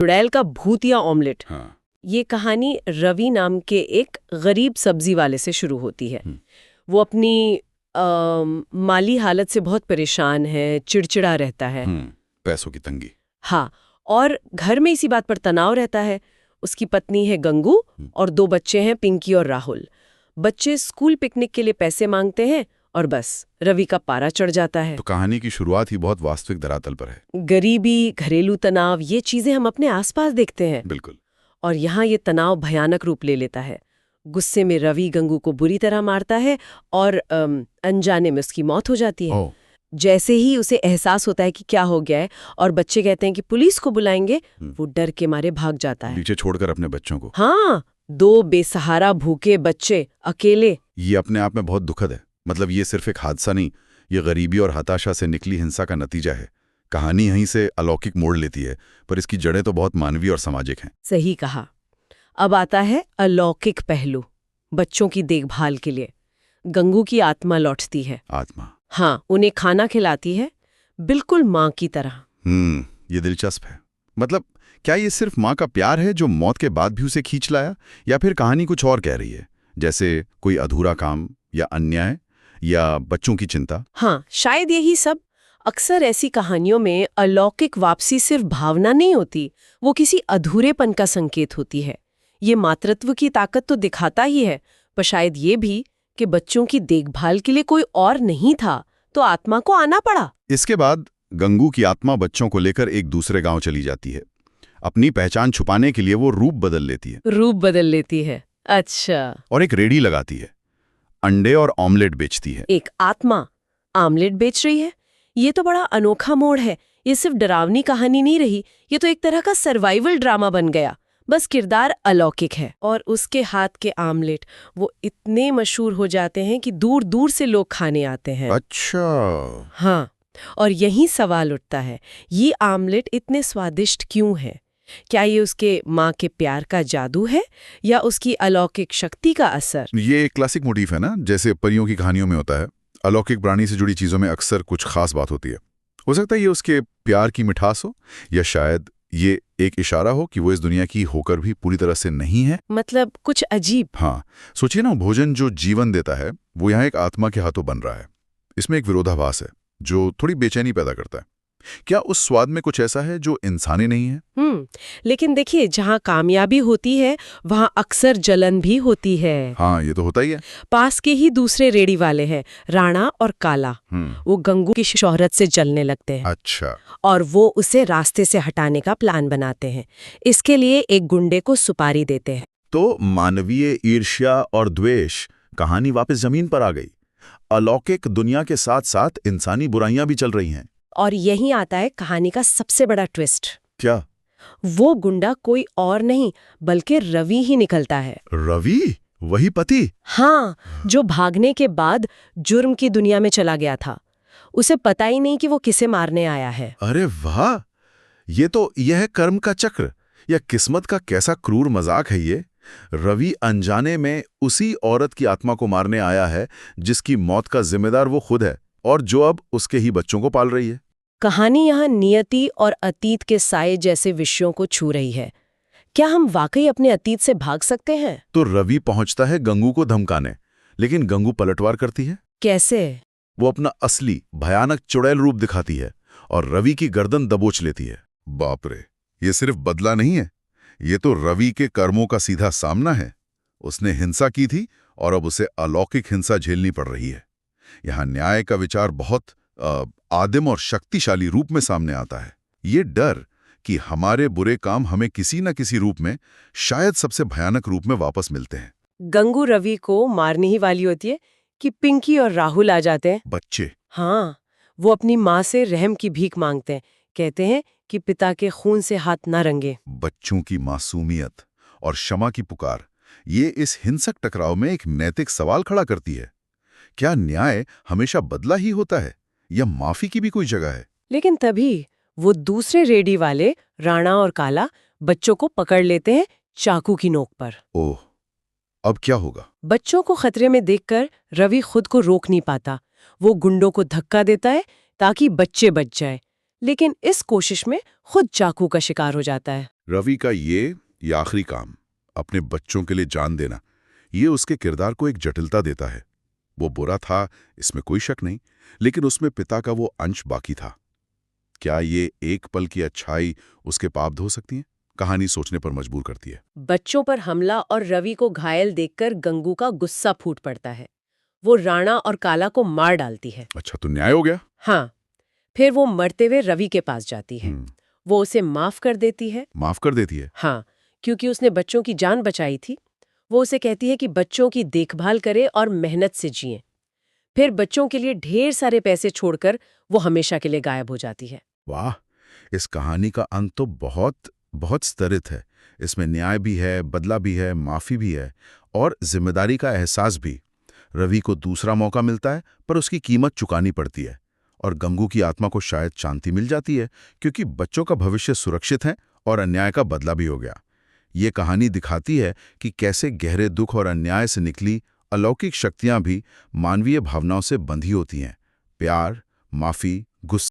चुड़ैल का भूतिया ऑमलेट। हाँ। ये कहानी रवि नाम के एक गरीब सब्जी वाले से शुरू होती है। वो अपनी माली हालत से बहुत परेशान है, चिड़चिड़ा रहता है। पैसों की तंगी। हाँ, और घर में इसी बात पर तनाव रहता है। उसकी पत्नी है गंगू और 2 बच्चे हैं, पिंकी और राहुल। बच्चे स्कूल पिकनिक के लिए पैसे मांगते हैं और बस रवि का पारा चढ़ जाता है। तो कहानी की शुरुआत ही बहुत वास्तविक धरातल पर है। गरीबी, घरेलू तनाव, ये चीजें हम अपने आसपास देखते हैं। बिल्कुल। और यहाँ ये तनाव भयानक रूप ले लेता है। गुस्से में रवि गंगू को बुरी तरह मारता है और अनजाने में उसकी मौत हो जाती है। जैसे ही उसे एहसास होता है कि क्या हो गया है और बच्चे कहते हैं कि पुलिस को बुलाएंगे, वो डर के मारे भाग जाता है, पीछे छोड़कर अपने बच्चों को। हाँ, 2 बेसहारा भूखे बच्चे अकेले। ये अपने आप में बहुत दुखद है। मतलब ये सिर्फ एक हादसा नहीं, ये गरीबी और हताशा से निकली हिंसा का नतीजा है। कहानी यहीं से अलौकिक मोड़ लेती है, पर इसकी जड़ें तो बहुत मानवीय और सामाजिक हैं। सही कहा। अब आता है अलौकिक पहलू, बच्चों की देखभाल के लिए। गंगू की आत्मा लौटती है। आत्मा? हाँ, उन्हें खाना खिलाती है, बिल्कुल माँ की तरह। ये दिलचस्प है। मतलब क्या ये सिर्फ माँ का प्यार है जो मौत के बाद भी उसे खींच लाया, या फिर कहानी कुछ और कह रही है, जैसे कोई अधूरा काम या अन्याय या बच्चों की चिंता? हाँ, शायद यही सब। अक्सर ऐसी कहानियों में अलौकिक वापसी सिर्फ भावना नहीं होती, वो किसी अधूरेपन का संकेत होती है। ये मातृत्व की ताकत तो दिखाता ही है, पर शायद ये भी कि बच्चों की देखभाल के लिए कोई और नहीं था, तो आत्मा को आना पड़ा। इसके बाद गंगू की आत्मा बच्चों को लेकर एक दूसरे गांव चली जाती है। अपनी पहचान छुपाने के लिए वो रूप बदल लेती है। अच्छा। और एक रेडी लगाती है, अंडे और ऑमलेट बेचती है। एक आत्मा ऑमलेट बेच रही है, ये तो बड़ा अनोखा मोड़ है। ये सिर्फ डरावनी कहानी नहीं रही, ये तो एक तरह का सर्वाइवल ड्रामा बन गया। बस किरदार अलौकिक है और उसके हाथ के आमलेट वो इतने मशहूर हो जाते हैं कि दूर दूर से लोग खाने आते हैं। अच्छा। हाँ, और यही सवाल उठता है, ये आमलेट इतने स्वादिष्ट क्यों है? क्या ये उसके माँ के प्यार का जादू है या उसकी अलौकिक शक्ति का असर? ये एक क्लासिक मोटिव है ना, जैसे परियों की कहानियों में होता है। अलौकिक प्राणी से जुड़ी चीजों में अक्सर कुछ खास बात होती है। हो सकता है ये उसके प्यार की मिठास हो, या शायद ये एक इशारा हो कि वो इस दुनिया की होकर भी पूरी तरह से नहीं है। मतलब कुछ अजीब। हाँ, सोचिए ना, भोजन जो जीवन देता है वो यहाँ एक आत्मा के हाथों बन रहा है। इसमें एक विरोधाभास है जो थोड़ी बेचैनी पैदा करता है। क्या उस स्वाद में कुछ ऐसा है जो इंसानी नहीं है? लेकिन देखिए, जहाँ कामयाबी होती है वहाँ अक्सर जलन भी होती है। हाँ, ये तो होता ही है। पास के ही दूसरे रेडी वाले हैं, राणा और काला। वो गंगू की शोहरत से जलने लगते हैं। अच्छा। और वो उसे रास्ते से हटाने का प्लान बनाते हैं। इसके लिए एक गुंडे को सुपारी देते हैं। तो मानवीय ईर्ष्या और द्वेष, कहानी वापस जमीन पर आ गई। अलौकिक दुनिया के साथ साथ इंसानी बुराइयां भी चल रही हैं। और यही आता है कहानी का सबसे बड़ा ट्विस्ट। क्या? वो गुंडा कोई और नहीं बल्कि रवि ही निकलता है। रवि? वही पति? हाँ, जो भागने के बाद जुर्म की दुनिया में चला गया था। उसे पता ही नहीं कि वो किसे मारने आया है। अरे वाह! यह है कर्म का चक्र या किस्मत का कैसा क्रूर मजाक है ये। रवि अनजाने में उसी औरत की आत्मा को मारने आया है जिसकी मौत का जिम्मेदार वो खुद है और जो अब उसके ही बच्चों को पाल रही है। कहानी यहाँ नियति और अतीत के साये जैसे विषयों को छू रही है। क्या हम वाकई अपने अतीत से भाग सकते हैं? तो रवि पहुंचता है गंगू को धमकाने, लेकिन गंगू पलटवार करती है। कैसे? वो अपना असली भयानक चुड़ैल रूप दिखाती है और रवि की गर्दन दबोच लेती है। बाप रे, ये सिर्फ बदला नहीं है, ये तो रवि के कर्मों का सीधा सामना है। उसने हिंसा की थी और अब उसे अलौकिक हिंसा झेलनी पड़ रही है। यहाँ न्याय का विचार बहुत आदिम और शक्तिशाली रूप में सामने आता है। ये डर कि हमारे बुरे काम हमें किसी न किसी रूप में, शायद सबसे भयानक रूप में वापस मिलते हैं। गंगू रवि को मारने ही वाली होती है कि पिंकी और राहुल आ जाते हैं। बच्चे? हाँ, वो अपनी माँ से रहम की भीख मांगते हैं। कहते हैं कि पिता के खून से हाथ ना रंगे। बच्चों की मासूमियत और क्षमा की पुकार, ये इस हिंसक टकराव में एक नैतिक सवाल खड़ा करती है। क्या न्याय हमेशा बदला ही होता है या माफी की भी कोई जगह है? लेकिन तभी वो दूसरे रेडी वाले राणा और काला बच्चों को पकड़ लेते हैं चाकू की नोक पर। ओह, अब क्या होगा? बच्चों को खतरे में देखकर रवि खुद को रोक नहीं पाता। वो गुंडों को धक्का देता है ताकि बच्चे बच जाए, लेकिन इस कोशिश में खुद चाकू का शिकार हो जाता है। रवि का ये आखिरी काम, अपने बच्चों के लिए जान देना, ये उसके किरदार को एक जटिलता देता है। वो बुरा था, इसमें कोई शक नहीं, लेकिन उसमें पिता का वो अंश बाकी था। क्या ये एक पल की अच्छाई उसके पाप धो सकती है? कहानी सोचने पर मजबूर करती है। बच्चों पर हमला और रवि को घायल देखकर गंगू का गुस्सा फूट पड़ता है। वो राणा और काला को मार डालती है। अच्छा, तो न्याय हो गया? हाँ, फिर वो मरते हुए रवि के पास जाती है। वो उसे माफ कर देती है। माफ कर देती है? हाँ, क्योंकि उसने बच्चों की जान बचाई थी। वो उसे कहती है कि बच्चों की देखभाल करे और मेहनत से जिए। फिर बच्चों के लिए ढेर सारे पैसे छोड़कर वो हमेशा के लिए गायब हो जाती है। वाह, इस कहानी का अंत तो बहुत बहुत स्तरित है। इसमें न्याय भी है, बदला भी है, माफी भी है और जिम्मेदारी का एहसास भी। रवि को दूसरा मौका मिलता है, पर उसकी कीमत चुकानी पड़ती है। और गंगू की आत्मा को शायद शांति मिल जाती है, क्योंकि बच्चों का भविष्य सुरक्षित है और अन्याय का बदला भी हो गया। ये कहानी दिखाती है कि कैसे गहरे दुख और अन्याय से निकली अलौकिक शक्तियां भी मानवीय भावनाओं से बंधी होती हैं। प्यार, माफी, गुस्सा